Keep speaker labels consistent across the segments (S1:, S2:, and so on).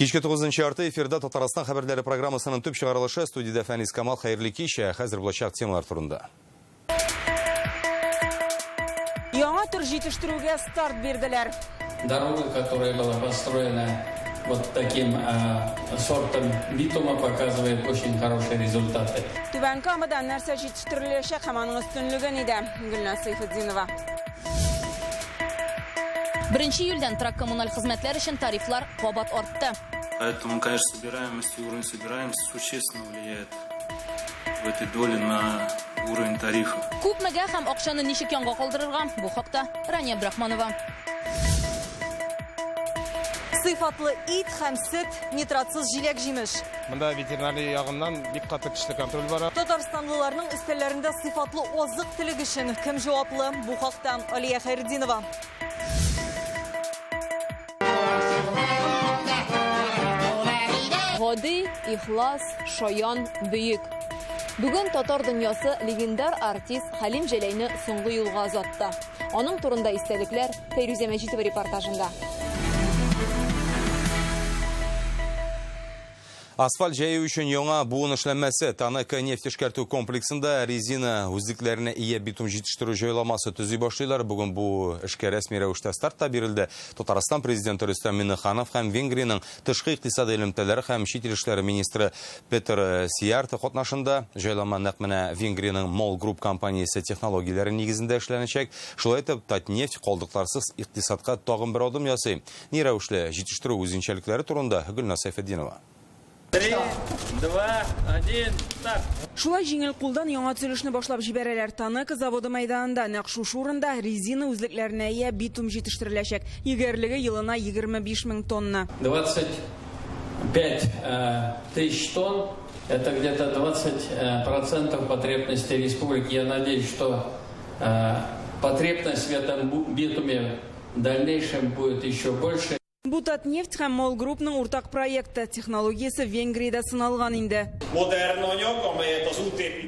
S1: Кешке 9-нчы арты эфирда Татарстан хәбәрләре программасының төп чыгарылышы студияда Фәнис Камал, хәерле кич, хәзер булачак темалар турында.
S2: Яңа төр җитештерүгә старт бирделәр.
S3: Дорога, которая была построена вот таким сортом битума, показывает очень хорошие результаты.
S2: Түбән Камада нәрсә җитештереләчәк һәм аның өстенлеге нидә? Гөлназ Сайфетдинова.
S4: 1 июльдән трак-коммуналь хезмәтләр өчен тарифлар кабат артты.
S5: Поэтому, конечно, уровень собираемости существенно влияет в этой доле на уровень тарифа.
S4: Күпмегә һәм акчаны ничек янга калдырырга? Бу хакта Рания Брахманова.
S2: Сыйфатлы ит һәм сөт, нитратсыз җиләк җимеш.
S6: Монда ветеринария ягыннан бик каты көчле контроль бар.
S2: Татарстанлыларның өстәлләрендә сыйфатлы азык телеге өчен кем җаваплы? Бу хакта Алия Хәйретдинова.
S7: Гади, ихлас, шаян, бөек. Бүген татар дөньясы легендар артист Хәлим Җәләйне соңгы юлга озатты. Аның турында истәлекләр Фәйрүзә Мәҗитова репортажында.
S1: Асфальт җәю өчен яңа буын эшләнмәсе Танак нефть эшкәртү комплексында резина үзлекләренә ия битум җитештерү җайламасы төзи башлыйлар. Бүген бу эшкә рәсми рәвештә старт бирелде. Татарстан президенты Рөстәм Миңнеханов һәм Венгриянең тышкы икътисади элемтәләре һәм чит ил эшләре министры Петер Сиярты катнашында. Җайлама нәкъ менә Венгриянең Мол Груп компаниясе технологияләре нигезендә эшләнәчәк. Шулай итеп, Татнефть калдыкларсыз икътисадка тагын бер адым ясый. Ни рәвешле җитештерү үзенчәлекләре турында Гөлназ Сайфетдинова.
S3: 3, 2, 1, старт!
S2: Шулай җиңел кулдан яңа төзелешне башлап җибәрәләр. Танак заводы мәйданында нәкъ шушы урында резина үзлекләренә ия битум җитештереләчәк. Егәрлеге елына 25 000 тонна.
S3: 25 тысяч тонн. Это где-то 20% потребности республики. Я надеюсь, что потребность в этом битуме в дальнейшем будет еще больше.
S2: Бу Татнефть һәм Мол Группның уртак проекты, технологиясе Венгриядә сыналган инде.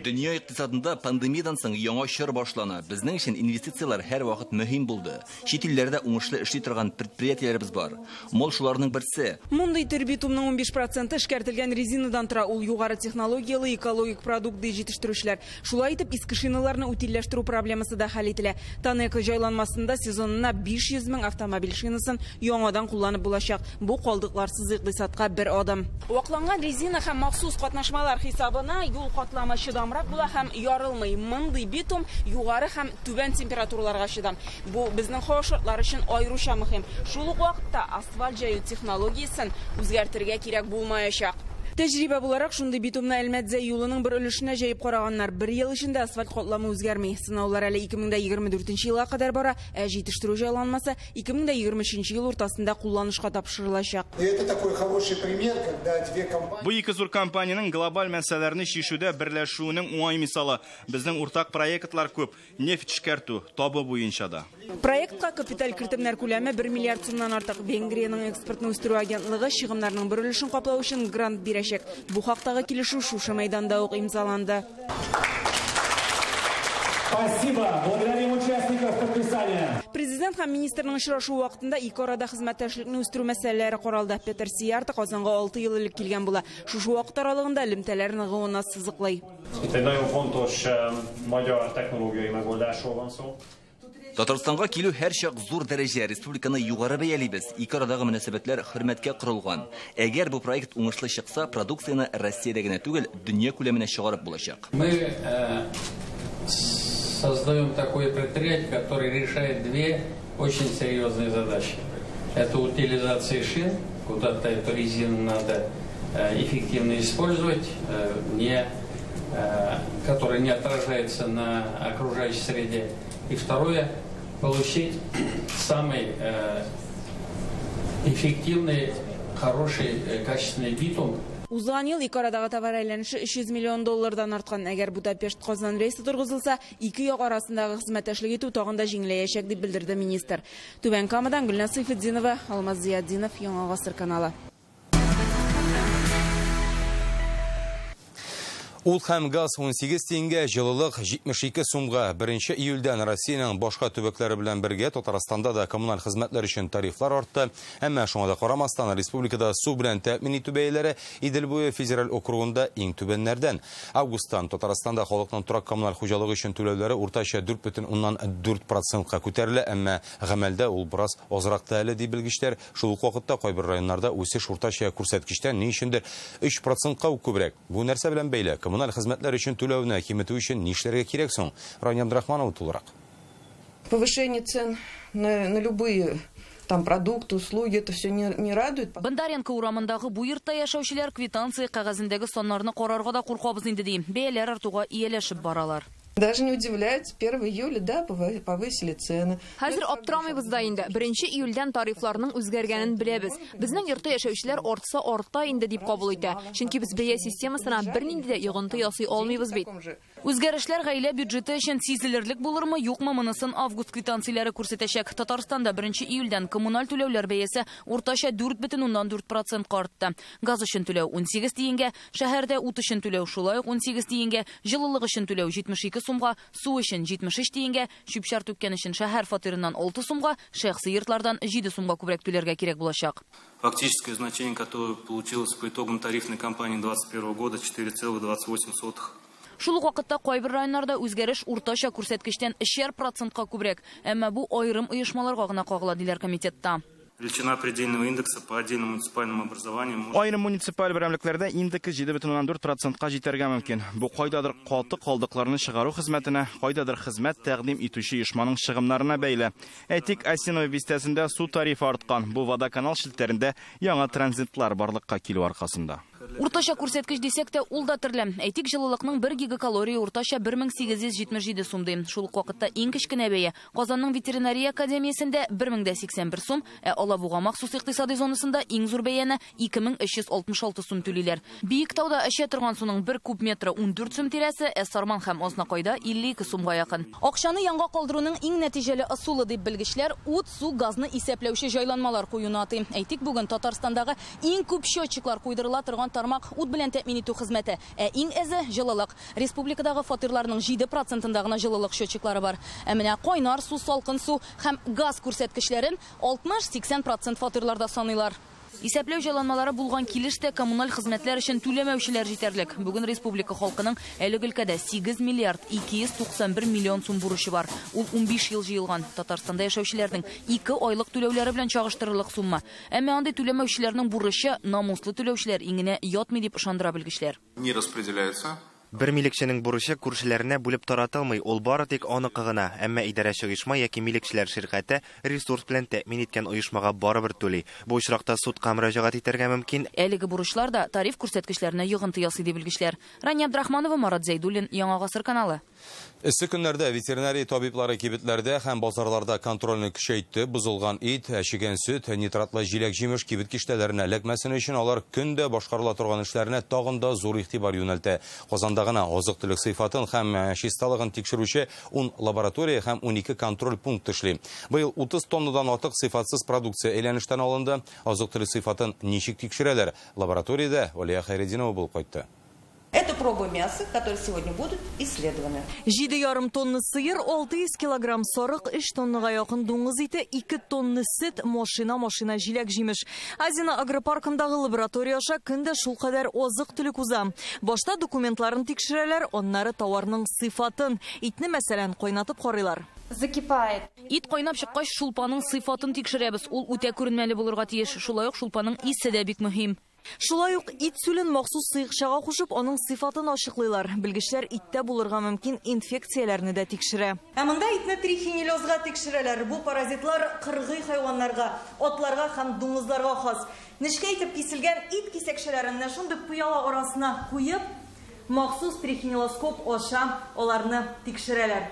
S8: Дөнья икътисадында пандемиядан соң яңа чор башлана. Безнең өчен инвестициялар һәр вакыт мөһим булды. Чит илләрдә уңышлы эшли торган предприятиеләребез бар. Мол шуларның берсе.
S2: Мондый төр битумның 15% эшкәртелгән резинадан тора. Ул югары технологиялы экологик продукт җитештерүчеләр. Шулай итеп, иске шиналарны утилләштерү проблемасы да хәл ителә. Танак җайланмасында сезонына 500 000 автомобиль шинасын яңадан кулланып булачак. Бу калдыкларсыз икътисадка бер адым. Вакланган резина һәм махсус катнашмалар хисабына юл катламы чыдамрак була һәм ярылмый. Мондый битум югары һәм түбән температураларга чыдам. Бу безнең һава шартлары өчен аеруча мөһим. Шул ук вакытта асфальт җаю технологиясын үзгәртергә кирәк булмаячак. Тәҗрибә буларак шундый битумны Әлмәтзә юлының бер өлешенә җәеп караганнар. 1 ел эчендә асфальт катламы үзгәрми. Сынаулар әле 2024 елга кадәр бара, ә җитештерү җайланмасы 2023 ел уртасында кулланышка тапшырылачак.
S9: Бу ике зур компаниянең глобаль мәсьәләләрне чишүдә берләшүенең уңай мисалы. Безнең уртак проектлар күп. Нефть эшкәртү табы буенча да.
S2: Проектка капиталь кертемнәр күләме 1 миллиард сумнан артык. Венгриянең экспортны үстерү агентлыгы чыгымнарның бер өлешен каплау өчен грант бирә. Бу хактагы килешү шушы мәйданда ук имзаланды.
S10: Спасибо. Благодарим участников подписания.
S2: Президент һәм министрның очрашу вакытында ике арада хезмәттәшлекне үстерү мәсьәләләре каралды. Петер Сиярты Казанга 6 ел элек килгән була. Шушы вакыт аралыгында элемтәләр ныгуына сызыклый.
S10: Itt egy nagyon fontos magyar technológiai megoldásról van szó.
S8: Татарстанга килү һәр чак зур дәрәҗә республиканы югары бәялибез. Ике арадагы мөнәсәбәтләр хөрмәткә корылган. Әгәр бу проект уңышлы чыкса, продукцияны Россиядә генә түгел, дөнья күләменә чыгарып булачак.
S3: Мы создаем такое предприятие, которое решает две очень серьезные задачи. Это утилизация шин, куда-то эту резину надо эффективно использовать, которая не отражается на окружающей среде. И второе, получить самый эффективный, хороший, качественный битум.
S2: Узган ел ике арадагы товар әйләнеше 300 миллион доллардан арткан. Әгәр Будапешт-Казан рейсы торгызылса, ике як арасындагы хезмәттәшлек итү тагын да җиңеләячәк дип белдерде министр. Түбән Камадан Гөлназ Сайфетдинова, Алмаз Зияддинов, Яңа Гасыр каналы.
S1: Ул һәм газ 18 тиенгә, җылылык 72 сумга. 1 июльдән Россиянең башка төбәкләре белән бергә Татарстанда да коммуналь хезмәтләр өчен тарифлар артты. Әмма шуңа да карамастан республикада су белән тәэмин итү бәяләре Идел буе федераль округында иң түбәннәрдән. Августтан Татарстанда халыкның торак коммуналь хуҗалыгы өчен түләүләре уртача 4,4%-ка күтәрелә, әмма гамәлдә ул бераз азрак та әле ди белгечләр. Шул ук вакытта кайбер районнарда үсеш уртача күрсәткечтән ни өчендер 3%-ка күбрәк. Бу нәрсә белән бәйле? Коммуналь хезмәтләр өчен түләүне киметү өчен нишләргә кирәк соң? Рания Абдрахманова тулырак.
S11: Повышение цен на любые там продукты, услуги, это все не радует.
S4: Бондаренко урамындагы бу йортта яшәүчеләр квитанция кәгазендәге саннарны карарга да куркабыз инде ди. Бәяләр артуга ияләшеп баралар.
S11: Даже не удивляются, 1 июля, да, повысили цены.
S7: Хәзер аптырамыйбыз да инде. 1 июльдән тарифларның үзгәргәнен беләбез. Безнең йортта яшәүчеләр артса арта инде дип кабул итә. Чөнки без бәя системасына бернинди дә йогынты ясый алмыйбыз бит. Үзгәрешләр гаилә бюджеты өчен сизелерлек булырмы, юкмы, монысын август квитанцияләре күрсәтәчәк. Татарстанда 1 июльдән коммуналь түләүләр бәясе уртача 4,4%-ка артты. Газ өчен түләү 18 тиенгә, шәһәрдә ут өчен түләү шулай ук 18 тиенгә, җылылык өчен түләү 72 сумга, су өчен 73 тиенгә, чүп-чар түккән өчен шәһәр фатирыннан 6 сумга, шәхси йортлардан 7 сумга күбрәк түләргә кирәк булачак.
S5: Фактическое значение, которое получилось по итогам тарифной кампании 2021 года, 4,28.
S4: Шул ук вакытта кайбер районнарда үзгәреш уртача күрсәткечтән 3%-ка күбрәк, әмма бу аерым оешмаларга гына кагыла диләр комитетта.
S5: Величина предельного индекса по отдельным муниципальным образованиям.
S9: Айрым муниципаль берәмлекләрдә индекс 7,4%-ка җитәргә мөмкин. Бу кайдадыр каты калдыкларны чыгару хезмәтенә, кайдадыр хезмәт тәкъдим итүче оешманың чыгымнарына бәйле. Әйтик, Осиново бистәсендә су тарифы арткан. Бу водоканал шелтәрендә яңа транзитлар барлыкка килү аркасында.
S4: Уртача күрсәткеч дисәк тә, ул да төрле. Әйтик, җылылыкның 1 гигакалория уртача 1877 сум ди. Шул ук вакытта иң кечкенә бәя Казанның ветеринария академиясендә 1081 сум, Алабуга махсус икътисади зонасында иң зур бәяне 2366 сум түлиләр. Биектауда эчә торган суның 1 куб метры 14 сум тирәсе, Сарман һәм Азнакайда 52 сумга якын. Акчаны яңга калдыруның иң нәтиҗәле ысулы дип белгечләр ут, су, газны исәпләүче җайланмалар куюны атый. Әйтик, бүген Татарстандагы иң күп счетчиклар куйдырыла торган тармак ут белән тәэмин итү хезмәте, иң әзе җылылык. Республикадагы фатирларның 7%-ында гына җылылык счетчиклары бар. Ә менә кайнар су, салкын су һәм газ күрсәткечләрен 60-80% фатирларда саныйлар. Исәпләү җайланмалары булган килештә коммуналь хезмәтләр өчен түләмәүчеләр җитәрлек. Бүген республика халкының әлеге өлкәдә 8 миллиард 291 миллион сум бурычы бар. Ул 15 ел җыелган. Татарстанда яшәүчеләрнең 2 айлык түләүләре белән чагыштырырлык сумма. Әмма андый түләмәүчеләрнең бурычы намуслы түләүчеләр иңенә ятмый дип ышандыра белгечләр.
S12: Не распределяется.
S13: Бер милекченең бурычы күршеләренә бүлеп таратылмый, ул бары тик аныкы гына. Әмма идарәче оешма яки милекчеләр ширкәте ресурс белән тәэмин иткән оешмага барыбер түли. Бу очракта судка мөрәҗәгать итәргә мөмкин.
S4: Әлеге бурычлар да тариф күрсәткечләренә йогынты ясый ди белгечләр. Рания Абдрахманова, Марат Зәйдуллин, Яңа гасыр каналы.
S1: Эссе көннәрдә ветеринария табиблары кибетләрдә һәм базарларда контрольны көчәйтте. Бузылган ит, әчегән сөт, нитратлы җиләк-җимеш кибет киштәләренә эләкмәсен өчен алар көндә башкарыла торган эшләренә тагын да зур игътибар юнәлтә. Казанда гына азык-төлек сыйфатын һәм чисталыгын тикшерүче 10 лаборатория һәм 12 контроль пункты эшли. Быел 30 тоннадан артык сыйфатсыз продукция әйләнештән алынды. Азык-төлек сыйфатын ничек тикшерәләр? Лабораториядә Валия Хайретдинова булып кайтты.
S14: Это пробы мяса, которые сегодня будут исследованы.
S15: 7,5 тонны сыер, 600 килограмм сарык, 3 тонныга якын дуңгыз ите, 2 тонны сөт, машина җиләк-җимеш. Азина агропаркындагы лаборатория аша көндә шул кадәр азык-төлек уза. Башта документларын тикшерәләр, аннары товарның сыйфатын, итне мәсәлән кайнатып карыйлар.
S14: Закипает.
S4: Ит кайнап чыккач, шулпаның сыйфатын тикшерәбез. Ул үтә күренмәле булырга тиеш. Шулай ук шулпаның исе дә бик мөһим.
S15: Шулай ук ит сүлен махсус сыйкчага кушып, аның сыйфатын ачыклыйлар. Белгечләр иттә булырга мөмкин инфекцияләрне дә тикшерә.
S16: Монда итне трихинеллезга тикшерәләр. Бу паразитлар кыргый хайваннарга, атларга һәм дуңгызларга хас. Нечкә итеп киселгән ит кисәкчәләренә шундый пыяла арасына куеп, махсус трихинеллоскоп аша аларны тикшерәләр.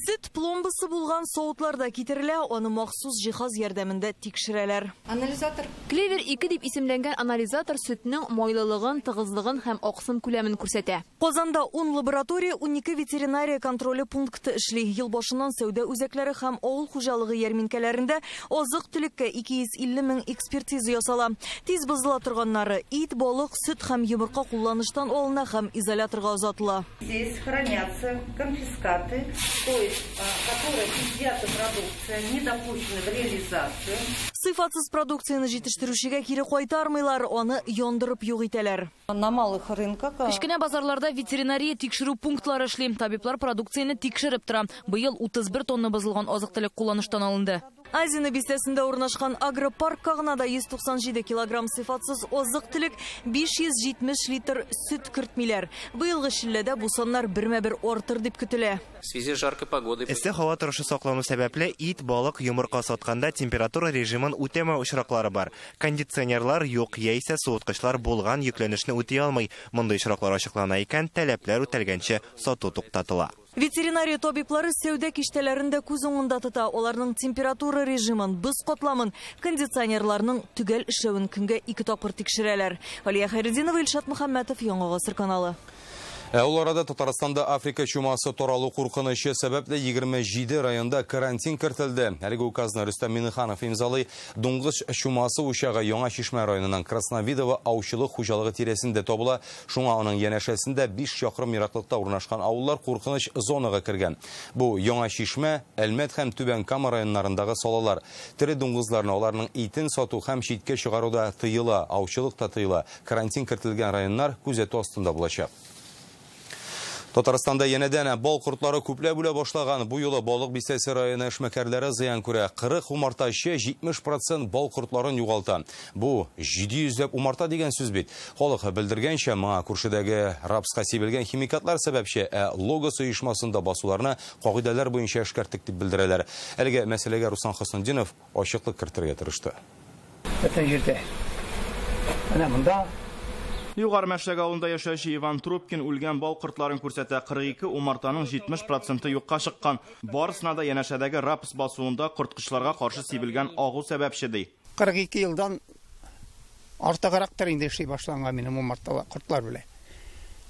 S15: Сөт пломбасы булган соутлар да китерелә, аны махсус җиһаз ярдәмендә тикшерәләр.
S7: Анализатор. Клевер 2 дип исемләнгән анализатор сөтнең майлылыгын, тыгызлыгын һәм аксым күләмен күрсәтә.
S15: Казанда 10 лаборатория, 12 ветеринария контроле пункты эшли. Ел башыннан сәүдә үзәкләре һәм авыл хуҗалыгы ярминкәләрендә азык-төлеккә 250 мең экспертиза ясала. Тиз бозыла торганнары ит, балык, сөт һәм йомырка кулланыштан алына һәм изоляторга озатыла.
S14: Здесь хранятся конфискаты, то есть, которые изъята продукция, не допущена в реализацию.
S15: Сыйфатсыз продукцияны җитештерүчегә кире кайтармыйлар, аны яндырып юк итәләр.
S14: На малых рынках.
S4: Кечкенә базарларда ветеринария тикшерү пунктлары эшли. Табиблар продукцияны тикшереп тора. Быел 31 тонна бозылган азык-төлек кулланыштан алынды.
S15: Азина бистәсендә урнашкан агропаркка гына да 197 килограмм сыйфатсыз азык-төлек, 570 литр сөт кертмиләр. Быелгы шилләдә бу саннар бермә-бер артыр дип көтелә.
S13: В связи с жаркой погодой. Эссе һава торышы саклану сәбәпле ит, балык, йомырка сатканда температура режимын үтәмәү очраклары бар. Кондиционерлар юк, яисә суыткычлар булган йөкләнешне үти алмый. Мондый очраклар ачыклана икән, таләпләр үтәлгәнче сату туктатыла.
S15: Ветеринария табиблары сәүдә киштәләрендә күз уңында тота, аларның температура режимын, боз катламын, кондиционерларның төгәл эшләвен көнгә 2 тапкыр тикшерәләр. Алия Хайретдинова, Илшат Мөхәммәтов, Яңа Гасыр каналы.
S1: Ул арада Татарстанда Африка чумасы таралу куркынычы сәбәпле 27 районда карантин кертелде. Әлеге указны Рөстәм Миннеханов имзалый. Дуңгыз чумасы учагы Яңа Шишмә районынан Красновидово аучылык хуҗалыгы тирәсендә табыла. Шуңа аның янәшәсендә 5 чакрым ераклыкта урнашкан авыллар куркыныч зонага кергән. Бу Яңа Шишмә, Әлмәт һәм Түбән Кама районнарындагы салалар. Тере дуңгызларны аларның итен сату һәм читкә чыгаруда тыела, аучылык та тыела. Карантин кертелгән районнар күзәтү астында булачак. Татарстанда янәдән бал кортлары күпләп башлаган. Бу юлы балык бистәсе районы эшмәкәрләре зыян күрә. 40 умартачы 70% бал кортларын югалта. Бу 700 умарта дигән сүз бит. Халык белдергәнчә, моңа күршедәге рапска сибелгән химикатлар сәбәпче Логос оешмасында басуларны кагыйдәләр буенча эшкәрттек дип белдерәләр. Әлегә мәсьәләгә Руслан Хасандинов ачыклык кертергә тырышты.
S12: Бөтен җирдә. Менә монда
S9: Югары Мәшлек авылында яшәүче Иван Трубкин үлгән бал кортларын күрсәтә. 42 умартаның 70% юкка чыккан. Барысына да янәшәдәге рапс басуында корткычларга каршы сибелгән агу сәбәпче ди.
S12: 42 елдан артыграктыр инде эшли башланган минем умарталар кортлар белән.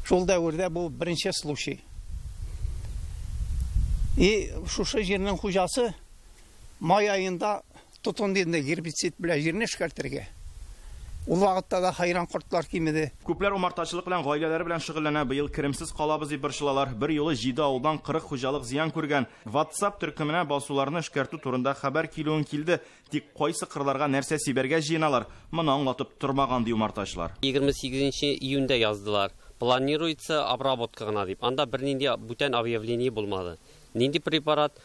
S12: Шул дәврдә бу беренче случай. И шушы җирнең хуҗасы май аенда тотынды инде гербицид белән җирне эшкәртергә. Ул вакытта да хайран кортлар кимеде.
S9: Күпләр умартачылык белән гаиләләре белән шөгыльләнә. Быел керемсез калабыз дип борчылалар. Бер юлы 7 авылдан 40 хуҗалык зыян күргән. WhatsApp төркеменә басуларны эшкәртү турында хәбәр килүен килде. Тик кайсы кырларга нәрсә сибәргә җыеналар? Моны аңлатып тормаган ди умартачылар.
S17: 28 июньдә яздылар. Планируется обработка гына дип. Анда бернинди бүтән объявление булмады. Нинди препарат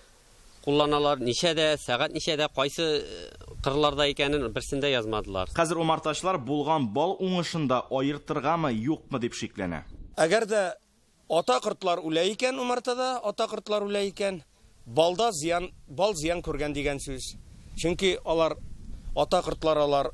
S17: кулланалар, нишәдә, сәгать нишәдә, кайсы кырларда икәнен берсендә язмадылар.
S9: Хәзер умартачылар булган бал уңышында аертыргамы, юкмы дип шикләнә.
S18: Әгәр дә ата кортлар үлә икән умартада, ата кортлар үлә икән, балда зыян, бал зыян күргән дигән сүз. Чөнки алар ата кортлар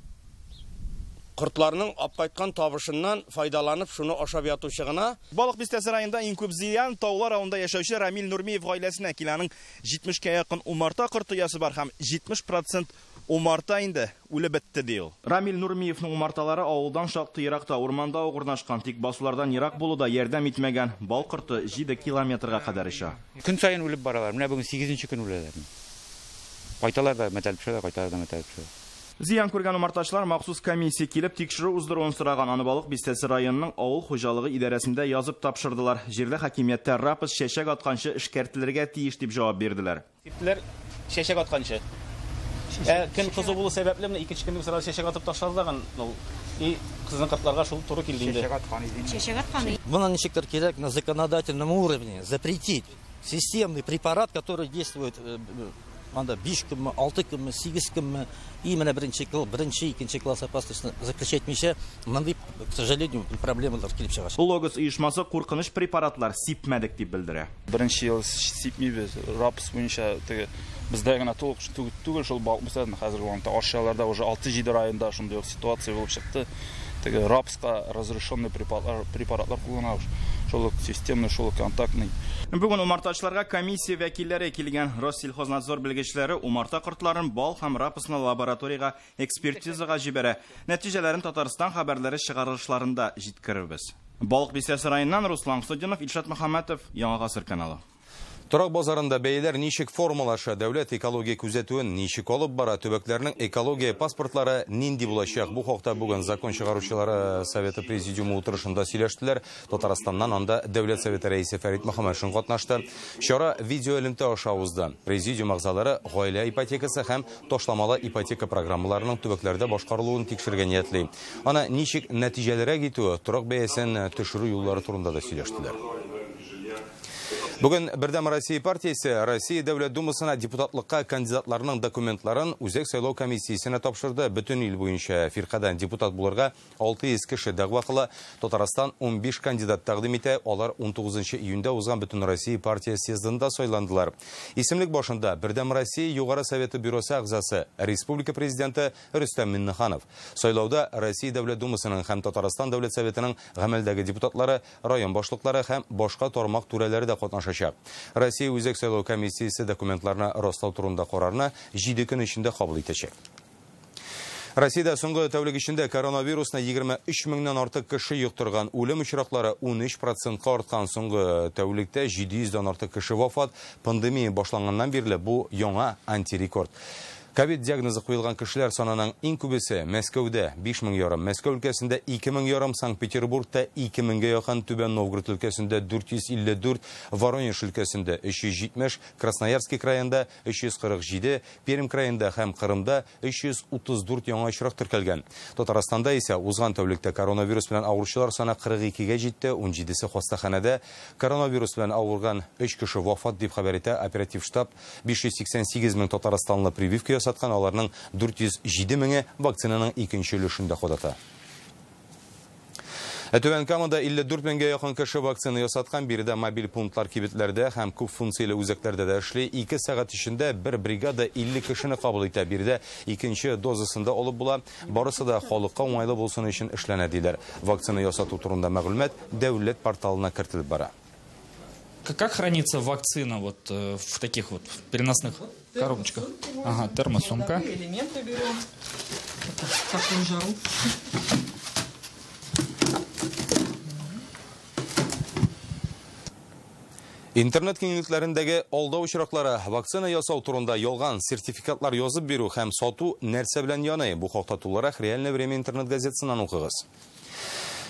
S18: кортларның апкайткан табышыннан файдаланып шуны ашап ятучы гына.
S9: Балык бистәсе районында иң күп зыян Таулар авылында яшәүче Рамил Нурмиев гаиләсенә киләнең 70-кә якын умарта кортыясы бар һәм 70% умарта инде үлеп бетте ди ул. Рамил Нурмиевның умарталары авылдан шактый еракта урманда урнашкан, тик басулардан ерак булуда ярдәм итмәгән. Бал корты 7 километрга кадәр иша.
S19: Көн сайын үлеп баралар. Менә бүген 8нче көн үләләр. Кайталар да мәтәлеп төшә, кайталар да мәтәлеп төшә.
S9: Зыян күргән умартачылар махсус комиссия килеп тикшерү уздыруын сораган. Аны балык бистәсе районының авыл хуҗалыгы идарәсендә язып тапшырдылар. Җирле хакимияттә рапс чәчәк атканчы эшкәртелергә тиеш дип җавап бирделәр.
S6: Типтеләр чәчәк атканчы. Көн кызы булу сәбәпле менә 2 көннән сыра чәчәк атып ташладыган. И кызның кыртларга шул туры килде инде.
S20: Чәчәк аткан иде. Чәчәк аткан. Моны ничектер кирәк на законодательном уровне запретить системный препарат, который действует анда 5 км, 6 км, 8 км, и менә беренче икенче класс опасностьны заключайтмыйча, мондый, к сожалению, проблемалар килеп чыга.
S9: Логос оешмасы куркыныч препаратлар сипмәдек дип белдерә.
S21: Беренче ел сипмибез, рапс буенча бездә генә толык түгел шул балык бистәсендә хәзер вакытта ашчыларда уже 6-7 районда шундый ситуация булып чыкты. Теге рапска разрешенный препаратлар кулланалар. шул системный, шул контактный.
S9: Бүген умартачыларга комиссия вәкилләре килгән. Россельхознадзор белгечләре умарта кортларын бал һәм рапсны лабораториягә экспертизага җибәрә. Нәтиҗәләрен Татарстан хәбәрләре чыгарылышларында җиткерербез. Балык бистәсе районыннан Руслан Студинов, Илшат Мөхәммәтов, Яңа Гасыр каналы.
S1: Торак базарында бәяләр ничек формалаша, дәүләт экология күзәтүен ничек алып бара, төбәкләрнең экология паспортлары нинди булачак? Бу хакта бүген закон чыгаручылары советы президиумы утырышында сөйләштеләр. Татарстаннан анда дәүләт советы рәисе Фәрит Мөхәммәтшин катнашты. Чара видео элемтә аша узды. Президиум әгъзалары гаилә ипотекасы һәм ташламалы ипотека программаларының төбәкләрдә башкарылуын тикшергә ниятли. Ана ничек нәтиҗәләргә җитү, торак бәясен төшерү юллары турында да сөйләштеләр. Бүген Бердәм Россия партиясе Россия Дәүләт Думасына депутатлыкка кандидатларның документларын үзәк сайлау комиссиясенә тапшырды. Бөтен ил буенча фиркадан депутат булырга 600 кеше дәгъва кыла. Татарстан 15 кандидат тәкъдим итә. Алар 19 июньдә узган Бөтен Россия партия съездында сайландылар. Исемлек башында Бердәм Россия Югары Советы бюросы әгъзасы, республика президенты Рөстәм Миннеханов. Сайлауда Россия Дәүләт Думасының һәм Татарстан Дәүләт Советының гамәлдәге депутатлары, район башлыклары һәм башка тармак түрәләре дә катнашты. Россия үзәк сайлау комиссиясе документларны раслау турында карарны 7 көн эчендә кабул итәчәк. Россиядә соңгы тәүлек эчендә коронавирусны 23 меңнән артык кеше йоктырган, үлем очраклары 13%-ка арткан. Соңгы тәүлектә 700-дан артык кеше вафат. Пандемия башланганнан бирле бу яңа антирекорд. Ковид диагнозы куелган кешеләр санының иң күбесе Мәскәүдә 5000 ярым, Мәскәү өлкәсендә 2000 ярым, Санкт-Петербургта 2000-гә якын, Түбән Новгород өлкәсендә 454, Воронеж өлкәсендә 370, Красноярский краенда 347, Пермь краенда һәм Кырымда 334 яңа очрак теркәлгән. Татарстанда исә узган тәүлектә коронавирус белән авыручылар саны 42-гә җитте, 17-се хастаханәдә. Коронавирус белән авырган 3 кеше вафат дип хәбәр итә оператив штаб. 588 мең татарстанлы прививка саткан, аларның 407 меңе вакцинаның икенче өлешендә кадата. Түбән Камада 54 меңгә якын кеше вакцина ясаткан, биредә мобиль пунктлар кибетләрдә һәм күп функцияле үзәкләрдә дә эшли. 2 сәгать эчендә бер бригада 50 кешене кабул итә. Биредә икенче дозасында алып була. Барысы да халыкка уңайлы булсын өчен эшләнә диләр. Вакцина ясату турында мәгълүмат дәүләт порталына кертелеп бара.
S10: Как хранится вакцина вот в таких вот переносных коробочках? Ага, термосумка.
S22: Элементы берем. В такую жару.
S1: Интернет киңлекләрендәге алдау очраклары, вакцина ясау турында ялган сертификатлар язып бирү һәм сату нәрсә белән яный? Бу хакта тулырак Реальное время интернет газетасыннан укыгыз.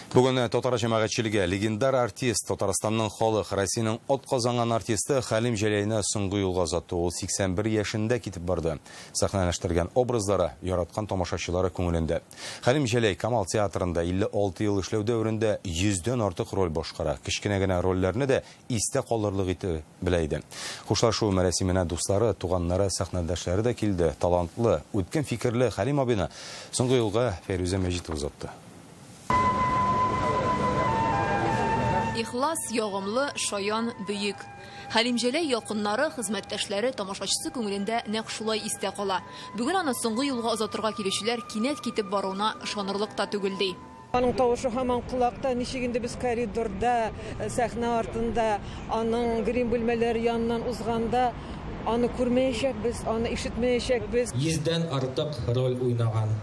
S1: Бүген татар җәмәгатьчелеге легендар артист, Татарстанның халык, Россиянең атказанган артисты Хәлим Җәләйне соңгы юлга озатты. Ул 81 яшендә китеп барды. Сәхнәләштергән образлары яраткан тамашачылары күңелендә. Хәлим Җәләй Камал театрында 56 ел эшләү дәверендә 100дән артык роль башкара. Кечкенә генә рольләрне дә истә калырлык итеп белә иде. Хушлашу мәрәсименә дуслары, туганнары, сәхнәдәшләре дә килде. Талантлы, үткен фикерле Хәлим абыйны соңгы юлга Фәрүзә Мәҗит узатты.
S7: Ихлас, ягымлы, шаян, бөек. Хәлим Җәләй якыннары, хезмәттәшләре, тамашачысы күңелендә нәкъ шулай истә кала. Бүген аны соңгы юлга озатырга килүчеләр кинәт китеп баруына ышанырлык та түгел ди.
S23: Аның тавышы һаман кулакта, ничек инде без коридорда, сәхнә артында, аның грим бүлмәләре яныннан узганда, аны күрмәячәкбез, аны ишетмәячәкбез.
S24: 100дән артык роль уйнаган.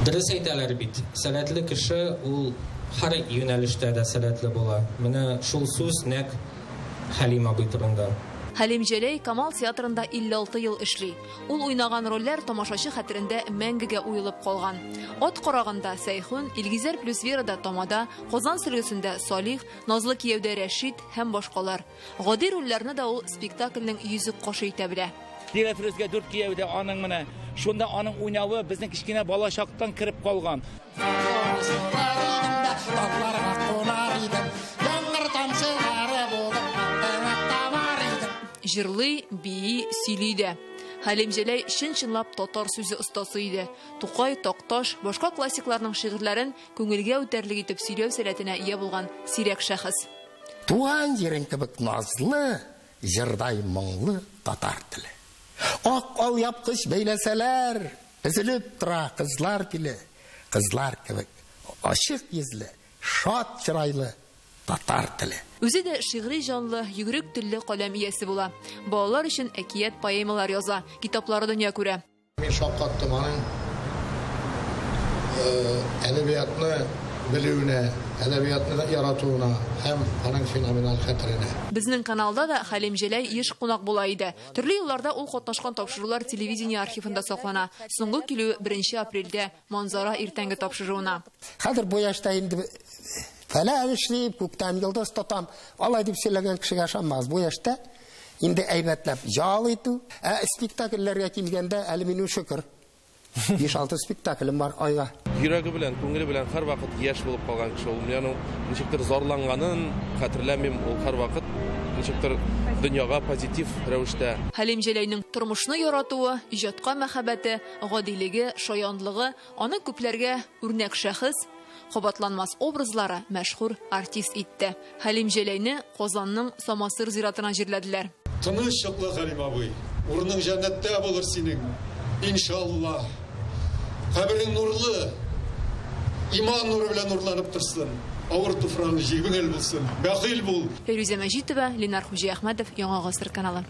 S24: Дөрес әйтәләр бит, сәләтле кеше ул һәр юнәлештә дә сәләтле була. Менә шул сүз нәкъ Хәлим абый турында.
S7: Хәлим Җәләй Камал театрында 56 ел эшли. Ул уйнаган рольләр тамашачы хәтерендә мәңгегә уелып калган. Ат караганда Сәйхүн, Илгизәр плюс Верада Тамада, Казан сөлгесендә Салих, Назлы кияүдә Рәшит һәм башкалар. Гади рольләрне дә ул спектакльнең йөзек кашы итә белә.
S25: Дирефрезгә 4 кияүдә аның менә шунда аның уйнавы безнең кичкенә бала чактан кирип калган.
S7: Җырлый, бии, сөйли дә. Хәлим Җәләй чын-чынлап татар сүзе остасы иде. Тукай, Такташ, башка классикларның шигырьләрен күңелгә үтәрлек итеп сөйләү сәләтенә ия булган сирәк шәхес.
S26: Туган җирең кебек назлы, җырдай моңлы татар теле. Ак алъяпкыч бәйләсәләр, өзелеп тора кызлар теле. Кызлар кебек ачык йөзле, шат чырайлы татар теле.
S7: Үзе дә шигъри җанлы, йөгрек телле каләм иясе була. Балалар өчен әкият, поэмалар яза, китаплары дөнья күрә.
S26: Мин шаккаттым аның әдәбиятны белүенә, әдәбиятны яратуына һәм аның феноменаль хәтеренә.
S7: Безнең каналда да Хәлим Җәләй еш кунак була иде. Төрле елларда ул катнашкан тапшырулар телевидение архивында саклана. Соңгы килү 1 апрельдә Манзара иртәнге тапшыруына.
S26: Хәзер бу яшьтә инде фәлән эшлим, күктән йолдыз тотам, алай дип сөйләгән кешегә ышанмагыз. Бу яшьтә инде әйбәтләп ял итү, спектакльләргә килгәндә әле минем шөкер 5-6 спектаклем бар айга.
S2: Йөрәге белән, күңеле белән һәр вакыт яшь булып калган кеше ул. Яны ничектер зарланганын хәтерләмим, ул һәр вакыт ничектер дөньяга позитив рәвештә.
S7: Хәлим Җәләйнең тормышны яратуы, иҗатка мәхәббәте, гадилеге, шаянлыгы аны күпләргә үрнәк шәхес, кабатланмас образлары мәшһүр артист итте. Хәлим Җәләйне Казанның Самасыр зиратына җирләделәр.
S3: Тыныч чаклы Хәлим абый, урының җәннәттә булыр синең, иншалла. Каберең нурлы, иман нуры белән нурланып торсын. Авыр туфрагың җиңел булсын. Бәхил бул.
S7: Фәрүзә Мәҗитова, Ленар Хуҗиәхмәтов, Яңа гасыр каналы.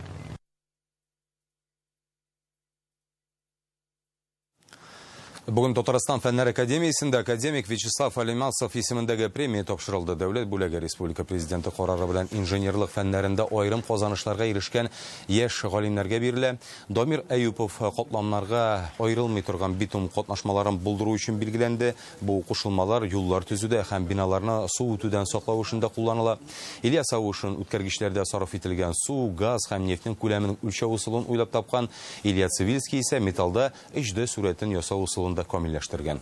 S1: Бүгін Татарстан Фәннәр Академиясында академик Вячеслав Алимасов исемендәге премия тапшырылды. Дәүләт бүләге республика президенты карары белән инженерлык фәннәрендә айрым казанышларга ирешкән яшь галимнәргә бирелә. Дамир Әюпов катламнарга айрылмый торган битум катнашмаларын булдыру өчен билгеләнде. Бу кушылмалар юллар төзүдә һәм биналарны су үтүдән саклау өчен кулланыла. Ильяс Авушин үткәргечләрдә сарыф ителгән су, газ һәм нефтьнең күләмен үлчәү усулын уйлап тапкан. Илья Цивильский исә металлда HD сурәтен ясау усулын комилляштырган.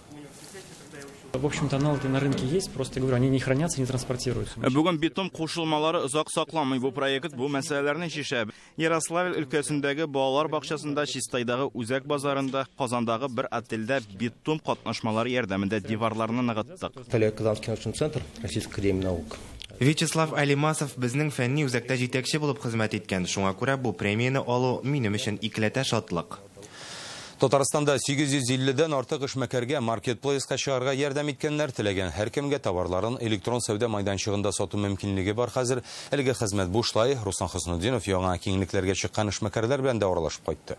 S5: В общем-то, аналоги на рынке есть, просто говорю, они не хранятся, не транспортируются.
S9: Бүген битум кушылмалары озак сакламый. Бу проект бу мәсьәләләрне шишә. Ярославль өлкәсендәге балалар бакчасында, Чистайдагы Үзәк базарында, Казандагы бер отельдә битум катнашмалары ярдәмендә диварларны ныгыттык.
S8: Казанский научный центр Российской академии наук.
S13: Вячеслав Алимасов безнең фәнни үзәктә җитәкче булып хезмәт иткән. Шуңа күрә бу премияны алу минем өчен икеләтә шатлык.
S1: Татарстанда 850-дән артык эшмәкәргә маркетплейска чыгарга ярдәм иткәннәр теләгән һәркемгә товарларын электрон сәүдә майданчыгында сату мөмкинлеге бар. Хәзер әлеге хезмәт бушлай. Руслан Хөснетдинов яңа киңлекләргә чыккан эшмәкәрләр белән дә аралашып кайтты.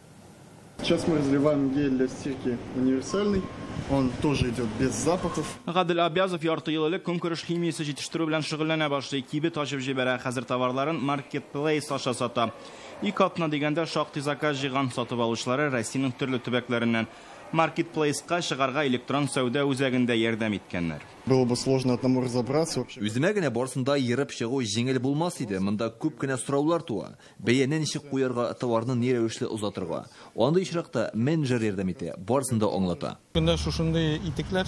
S11: Сейчас мы разливаем гель для стирки универсальный. Он тоже идет без запахов.
S9: Гадел Абязов ярты ел элек конкурс химиясе җитештерү белән шөгыльләнә башлый. Кибет ачып җибәрә. Хәзер товарларын маркетплейс аша сата. Икатна дигәндә шактый заказ җыйган сатып алучылары Россиянең төрле төбәкләреннән маркетплейска чыгарга электрон сәүдә үзәгендә ярдәм иткәннәр.
S11: Было бы сложно одному разобраться.
S16: Үземә генә барсында йырып чыгу җиңел булмас иде. Монда күп кенә сораулар туа. Бәяне ничек куярга, товарны ни рәвешле узатырга. Анда ишракта менеджер ярдәм итә, барсында аңлата.
S27: Монда шушындый итекләр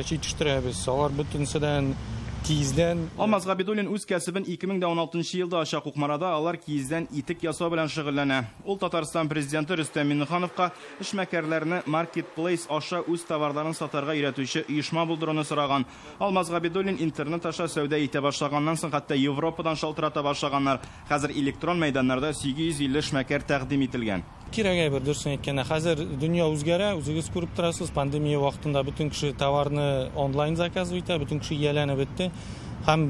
S27: җитештерәбез. Алар бөтенседән киездән.
S9: Алмаз Габидуллин үз кәсебен 2016 елда аша Кукмарада алар киездән итек ясау белән шөгыльләнә. Ул Татарстан президенты Рөстәм Миңнехановка эшмәкәрләрне маркетплейс аша үз товарларын сатарга өйрәтүче оешма булдыруны сораган. Алмаз Габидуллин интернет аша сәүдә итә башлаганнан соң хәтта Европадан шалтырата башлаганнар. Хәзер электрон мәйданнарда 850 эшмәкәр тәкъдим ителгән.
S27: Кирәгә бер дөресен әйткәндә, хәзер дөнья үзгәрә, үзегез күреп торасыз, пандемия вакытында бөтен кеше товарны онлайн заказ итә, бөтен кеше ияләнеп бетте. Һәм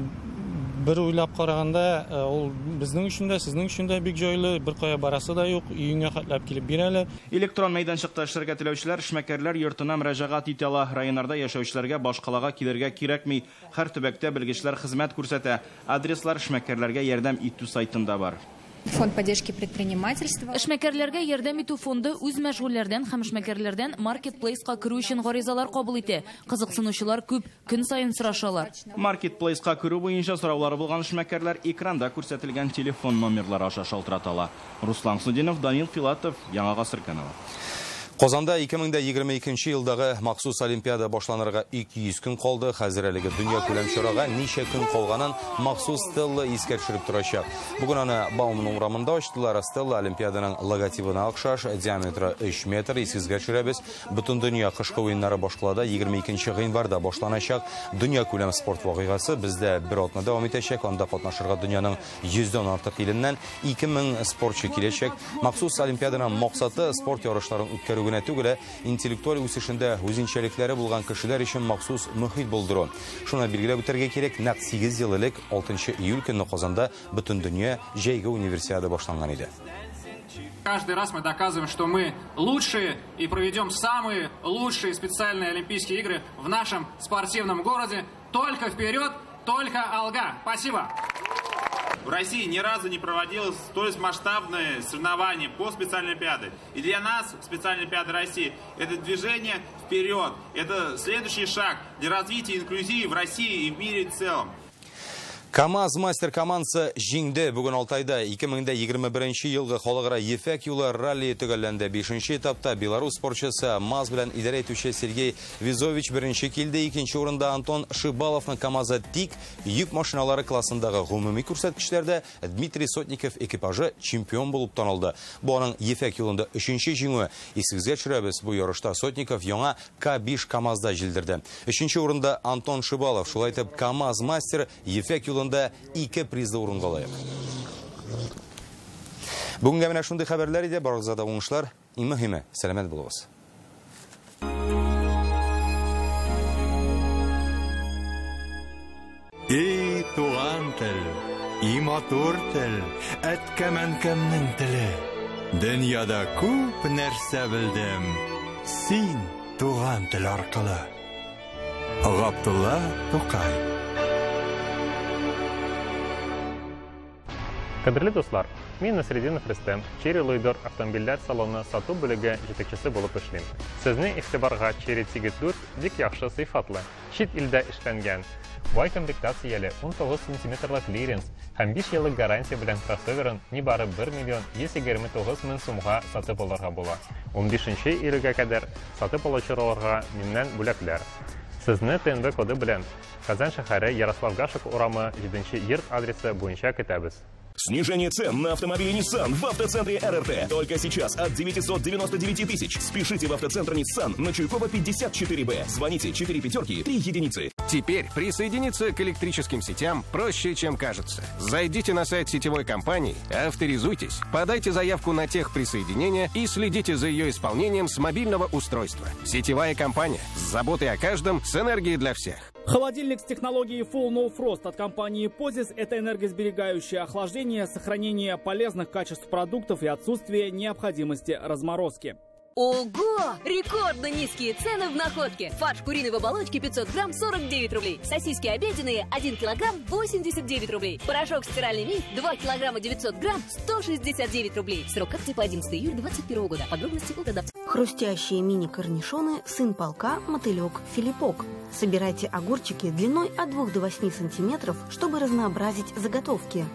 S27: бер уйлап караганда, ул безнең өчен дә, сезнең өчен дә бик җайлы, бер кая барасы да юк, өеңә хәтләп килеп бирәләр.
S9: Электрон мәйданчыкта эшләргә теләүчеләр эшмәкәрләр йортына мөрәҗәгать итә ала. Районнарда яшәүчеләргә башкалага килергә кирәкми. Һәр төбәктә белгечләр хезмәт күрсәтә. Адреслар эшмәкәрләргә ярдәм итү сайтында бар.
S28: Фонд поддержки предпринимательства.
S4: Эшмәкәрләргә ярдәм итү фонды үз мәшгульләрдән һәм эшмәкәрләрдән маркетплейска керү өчен гаризалар кабул итә. Кызыксынучылар күп, көн сайын сорашалар.
S9: Маркетплейска керү буенча сораулары булган эшмәкәрләр экранда күрсәтелгән телефон номерлары аша шалтыратала. Руслан Хөснетдинов, Данил Филатов, Яңа гасыр каналы.
S1: Казанда 2022 елдагы махсус олимпиада башланырга 200 көн калды. Хәзер әлеге дөнья күләм чарага ничә көн калганын махсус Стелла искә төшереп торачак. Бүген аны Баумның урамында ачтылар. Стелла олимпиаданың логотипына охшаш, диаметры 3 метр, искә төшерәбез. Бөтен дөнья кышкы уеннары башкалада 22 гыйнварда башланачак. Дөнья күләм спорт вакыйгасы бездә бер атна дәвам итәчәк. Анда катнашырга дөньяның 100дән артык иленнән 2000 спортчы киләчәк. Махсус олимпиаданың максаты спорт ярышларын үткәрү генә түгел, интеллектуаль үсешендә үзенчәлекләре булган кешеләр өчен махсус мөхит булдыру. Шуны билгеләп үтәргә кирәк, нәкъ 8 ел элек 6 июль көнне Казанда бөтен дөнья җәйге универсиада башланган иде.
S6: Каждый раз мы доказываем, что мы лучшие и проведем самые лучшие специальные Олимпийские игры в нашем спортивном городе. Только вперед, только Алга. Спасибо.
S12: В России ни разу не проводилось столь масштабное соревнование по специальной олимпиаде. И для нас специальная олимпиада России – это движение вперед. Это следующий шаг для развития инклюзии в России и в мире в целом.
S1: КамАЗ мастер командасы жеңді. Бүгін Алтайда 2021 елғы халықара ефек юлы ралли төгәлләнде. 5-ші этапта Беларусь спортчысы МАЗ белән идарә итүче Сергей Визович беренче килде. 2-нче урында Антон Шибаловның КамАЗы тик йөк машиналары классындагы гомуми күрсәткечләрдә Дмитрий Сотников экипажы чемпион булып танылды. Бу аның ефек юлында 3-нче җиңүе. Исегезгә төшерәбез, бу ярышта Сотников яңа К5 КамАЗда җилдерде. 3-нче урында Антон Шибалов, шулай итеп КамАЗ мастер ефек юлында 2 призлы урынга лаек. Бүгенге менә шундый хәбәрләр иде, барыгызга да уңышлар. Иң мөһиме, сәламәт булыгыз.
S14: И туган тел, и матур тел, әткәмәнкәмнең теле. Дөньяда күп нәрсә белдем, син туган тел аркылы. Габдулла Тукай.
S15: Кадерле дуслар, мин Насреддинов Рөстәм, Черри Лойдор автомобильләр салоны сату бүлеге җитәкчесе булып эшлим. Сезне игътибарга Черри Tigit 4 бик яхшы сыйфатлы, чит илдә эшләнгән, бай комплектацияле 19 см клиренс һәм 5 еллык гарантия белән кроссоверын нибары 1 миллион 129 мең сумга сатып алырга була. 15 июльгә кадәр сатып алучыларга миннән бүләкләр. Сезне ТНВ коды белән Казан шәһәре Ярослав Гашек урамы 7-нче йорт адресы буенча көтәбез.
S17: Снижение цен на автомобили Nissan в автоцентре РРТ. Только сейчас от 999 тысяч. Спешите в автоцентр Nissan на Чуйкова 54Б. Звоните 4 пятерки 3 единицы.
S18: Теперь присоединиться к электрическим сетям проще, чем кажется. Зайдите на сайт сетевой компании, авторизуйтесь, подайте заявку на техприсоединение и следите за ее исполнением с мобильного устройства. Сетевая компания с заботой о каждом, с энергией для всех.
S19: Холодильник с технологией Full No Frost от компании Pozis – это энергосберегающее охлаждение, сохранение полезных качеств продуктов и отсутствие необходимости разморозки.
S20: Ого! Рекордно низкие цены в находке. Фарш куриной в оболочке 500 грамм 49 рублей. Сосиски обеденные 1 килограмм 89 рублей. Порошок стиральный миф 2 килограмма 900 грамм 169 рублей. Срок акции по 11 июля 2021 года. Подробности у продавца.
S29: Хрустящие мини-корнишоны «Сын полка», «Мотылек», «Филиппок». Собирайте огурчики длиной от 2 до 8 сантиметров, чтобы разнообразить заготовки.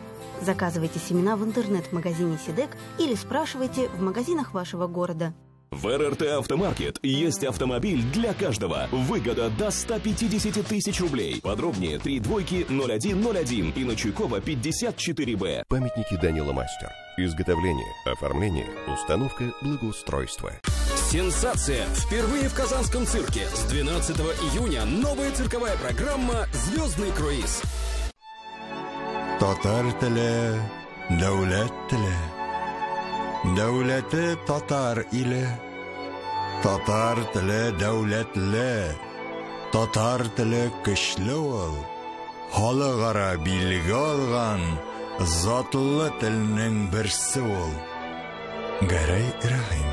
S29: Заказывайте семена в интернет-магазине «Сидек» или спрашивайте в магазинах вашего города.
S17: В РРТ Автомаркет есть автомобиль для каждого. Выгода до 150 тысяч рублей. Подробнее 320101 и на Чуйкова 54Б.
S30: Памятники Данила Мастер. Изготовление, оформление, установка, благоустройство.
S31: Сенсация! Впервые в Казанском цирке. С 12 июня новая цирковая программа «Звездный круиз».
S14: Татар теле, дәүләт теле. Дәүләте татар иле. Татар теле дәүләтле. Татар теле көчле ул. Халыкара билге алган затлы телнең берсе ул. Гәрәй Рәхим.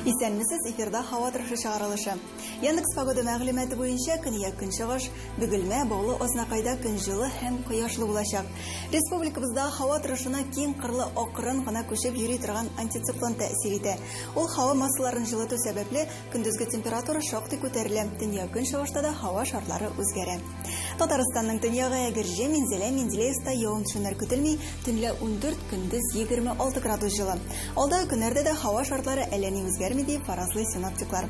S32: Исәнмесез, эфирда һава торышы чыгарылышы. Яндекс погода мәгълүматы буенча көньяк көнчыгыш, Бөгелмә, Баулы, Азнакайда көн җылы һәм кояшлы булачак. Республикабызда һава торышына киң кырлы акрын гына күчеп йөри торган антициклон тәэсир итә. Ул һава массаларын җылыту сәбәпле көндезге температура шактый күтәрелә. Төньяк көнчыгышта да һава шартлары үзгәрә. Татарстанның төньягы Әгерҗе, Минзәлә, Менделеевста явым-төшемнәр көтелми, төнлә 14, көндез 26 градус җылы. Алда көннәрдә дә һава шартлары әллә ни үзгәрми ди фаразлы синоптиклар.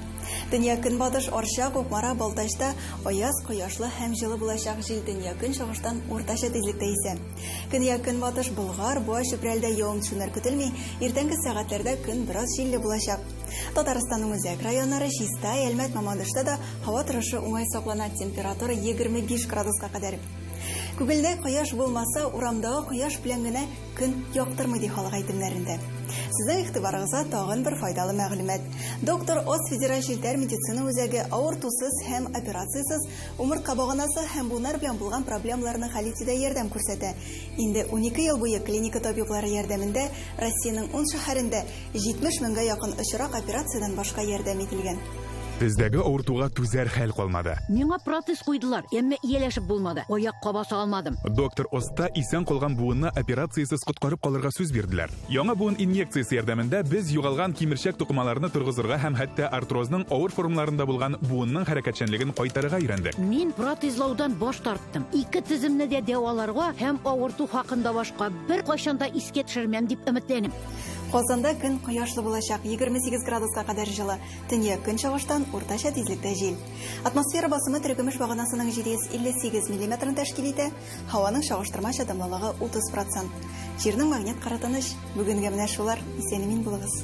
S32: Дөнья көнбатыш Арча, Кукмара, Балтачта аяз, кояшлы һәм җылы булачак. Җил дөнья көнчыгыштан уртача тизлектә исә. Көнья көнбатыш Болгар, Буа, Чүпрәлдә явым-төшүләр көтелми, иртәнге сәгатьләрдә көн бераз җилле булачак. Татарстанның үзәк районнары Чиста, Әлмәт, Мамадышта да һава торышы уңай саклана, температура 25 градуска кадәр. Күгелдә кояш булмаса, урамдагы кояш белән генә көн яктырмый ди халык әйтемнәрендә. Сезнең игътибарыгызга тагын бер файдалы мәгълүмат. Доктор Оз федераль җилтәр медицина үзәге авыртусыз һәм операциясыз умыртка баганасы һәм буыннар белән булган проблемаларны хәл итүдә ярдәм күрсәтә. Инде 12 ел буе клиника табиблары ярдәмендә Россиянең 10 шәһәрендә 70 меңгә якын очрак операциядан башка ярдәм ителгән.
S2: Бездәге авыртуга түзәр хәл калмады.
S3: Миңа протез куйдылар, әмма ияләшеп булмады. Аяк баса алмадым.
S2: Доктор Оста исән калган буынны операциясыз коткарып калырга сүз бирделәр. Яңа буын инъекциясе ярдәмендә без югалган кимерчәк тукымаларны торгызырга һәм хәтта артрозның авыр формаларында булган буынның хәрәкәтчәнлеген кайтарырга өйрәндек.
S3: Мин протезлаудан баш тарттым. Ике тиземне дә дәваларга һәм авырту хакында башка бер кайчанда искә төшермәм дип өметләнәм.
S32: Казанда көн кояшлы булачак, 28 градуска кадәр җылы. Төньяк көнчыгыштан уртача тизлектә җил. Атмосфера басымы теркемеш баганасының 758 мм тәшкил итә. Һаваның чагыштырмача дымлылыгы 30%. Җирнең магнит каратыныч. Бүгенгә менә шулар. Исән-имин булыгыз.